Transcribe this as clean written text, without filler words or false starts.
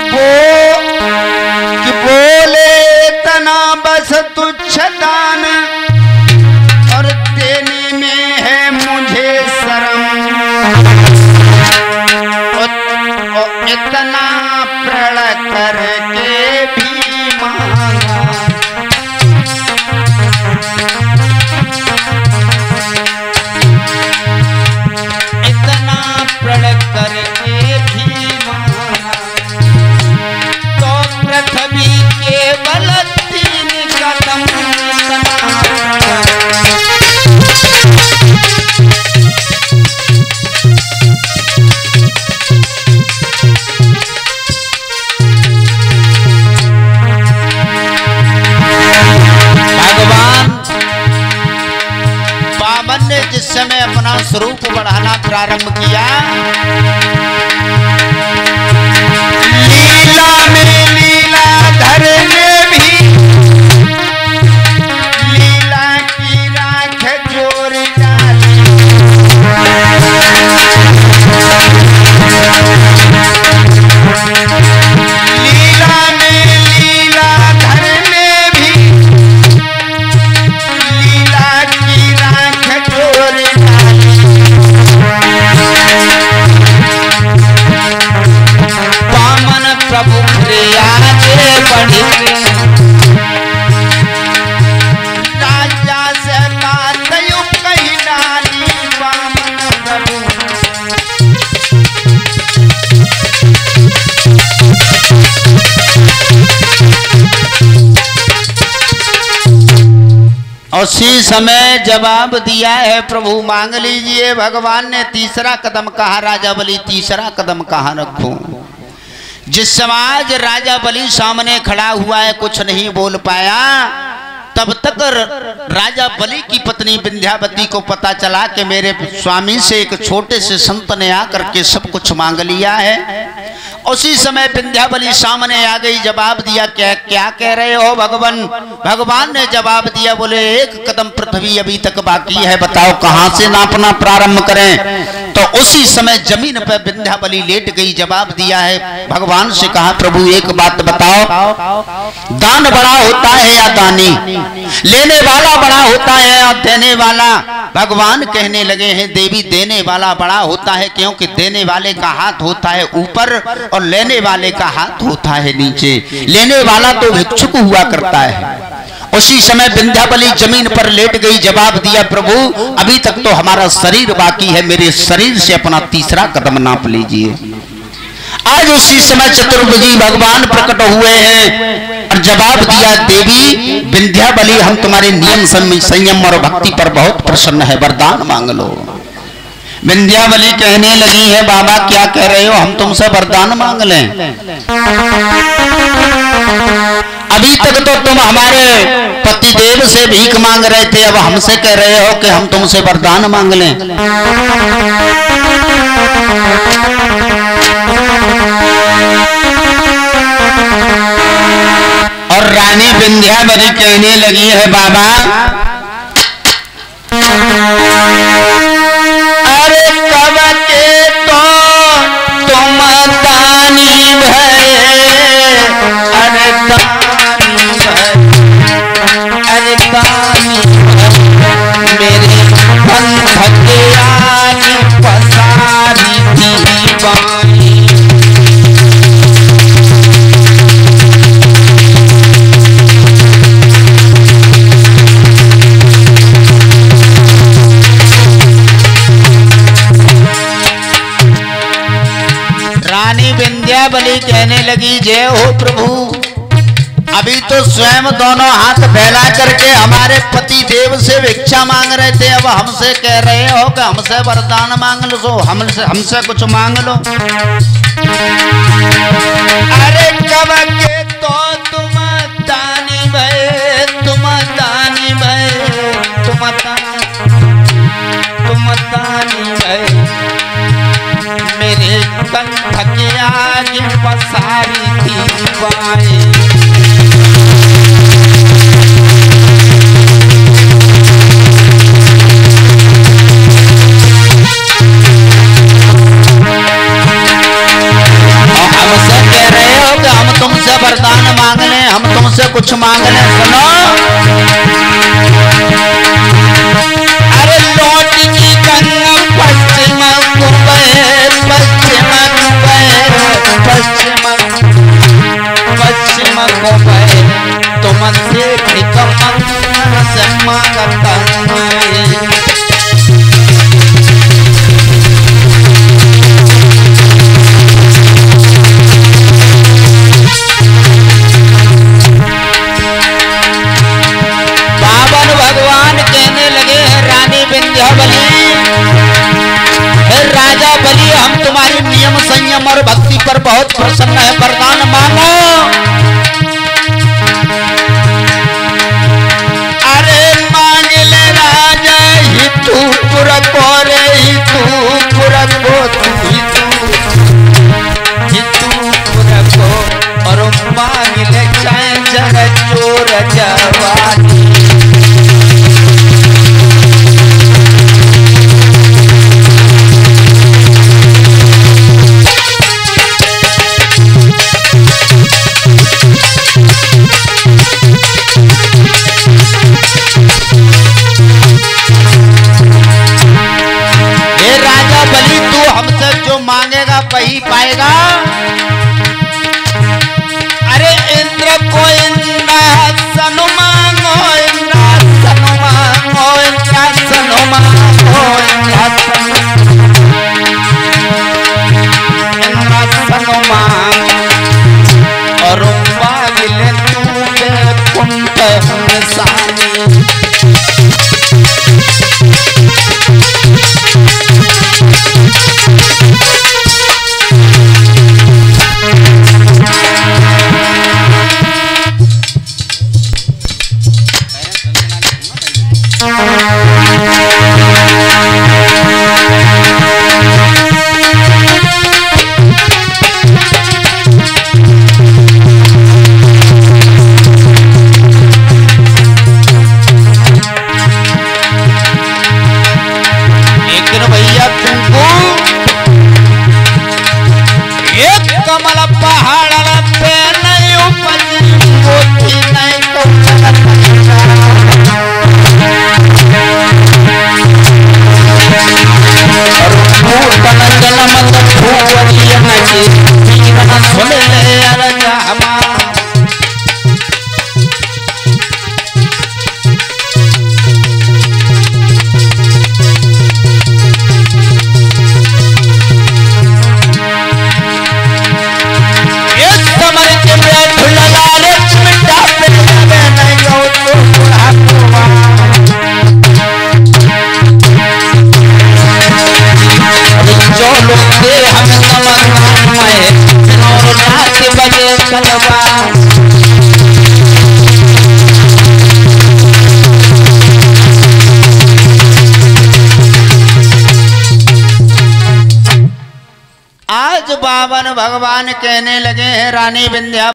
कि बोले तना बस तुच्छ दान और देने में है मुझे शर्म, इतना प्रण करके भी मांगा, इतना प्रण करके भी मांगा, तो पृथ्वी केवल 3 कदम जिस समय अपना स्वरूप बढ़ाना प्रारंभ किया, लीला में लीला धर में भी लीला की राख जोर डाली, लीला में लीला धर में भी लीला की राख जोर डाली, वामन प्रभु प्रिया के पंडित राजा से बात यूं कही डाली, वामन प्रभु उसी समय जवाब दिया है प्रभु मांग लीजिए। भगवान ने तीसरा कदम कहा, राजा बलि तीसरा कदम कहाँ रखूं। जिस समाज राजा बलि सामने खड़ा हुआ है कुछ नहीं बोल पाया, तब तक राजा बलि की पत्नी विंध्यावती को पता चला कि मेरे स्वामी से एक छोटे से संत ने आकर के सब कुछ मांग लिया है। उसी समय विंध्यावली सामने आ गई, जवाब दिया क्या क्या कह रहे हो भगवान। भगवान ने जवाब दिया, बोले 1 कदम पृथ्वी अभी तक बाकी है, बताओ कहां से नापना प्रारंभ करें। तो उसी समय जमीन पर विंध्यावली लेट गई, जवाब दिया है भगवान से कहा, प्रभु एक बात बताओ, दान बड़ा होता है या दानी, लेने वाला बड़ा होता है या देने वाला। भगवान कहने लगे हैं देवी देने वाला बड़ा होता है, क्योंकि देने वाले का हाथ होता है ऊपर और लेने वाले का हाथ होता है नीचे। लेने वाला तो भिक्षुक हुआ करता है। उसी समय विंध्यावली जमीन पर लेट गई, जवाब दिया प्रभु अभी तक तो हमारा शरीर बाकी है, मेरे शरीर से अपना तीसरा कदम नाप लीजिए। आज उसी समय चतुर्भुजी भगवान प्रकट हुए हैं और जवाब दिया देवी विंध्यावली हम तुम्हारे नियम संयम और भक्ति पर बहुत प्रसन्न है, वरदान मांग लो। विंध्यावली कहने लगी है बाबा क्या कह रहे हो, हम तुमसे वरदान मांग लें। अभी तक तो तुम हमारे पतिदेव से भीख मांग रहे थे, अब हमसे कह रहे हो कि हम तुमसे वरदान मांग लें। और रानी विंध्यावली कहने लगी है बाबा अरे कब के तो तुम दानी भय, अरे दानी भय, अरे दानी मेरे पंथ के आगे पसारी थी बानी। रानी विंध्यावली कहने लगी जय हो प्रभु, अभी तो स्वयं दोनों हाथ फैला करके हमारे पति देव से भिक्षा मांग रहे थे, अब हमसे कह रहे हो कि हमसे वरदान मांग लो, हमसे कुछ मांग लो। अरे कब के तो तुम दानी भय, तुम दानी भय, तुम दानी भय, मेरे कंठ के आगे पसारी थी बाएं। हमसे कह रहे हो कि हमसे कुछ मांग ले। सुनो, अरे लौट की गंगा पश्चिम को बहे, पश्चिम को बहे, पश्चिम को बहे, तुमसे निकमन से मांगता है। राजा बलि, हम तुम्हारी नियम संयम और भक्ति पर बहुत प्रसन्न है, वरदान मांगो। अरे मांग ले राजा हितूपुर को रे, हितूपुर को, हितूपुर को, और मांग ले चाहे जग चोर जवानी। मांगेगा वही पाएगा। अरे इंद्र को इंद्रासन मांगो, इंद्रासन मांगो, इंद्रासन मांगो, इंद्रासन मांगो, और मांगले तू कुंठ सानी। आज बावन भगवान कहने लगे हैं, रानी विंध्या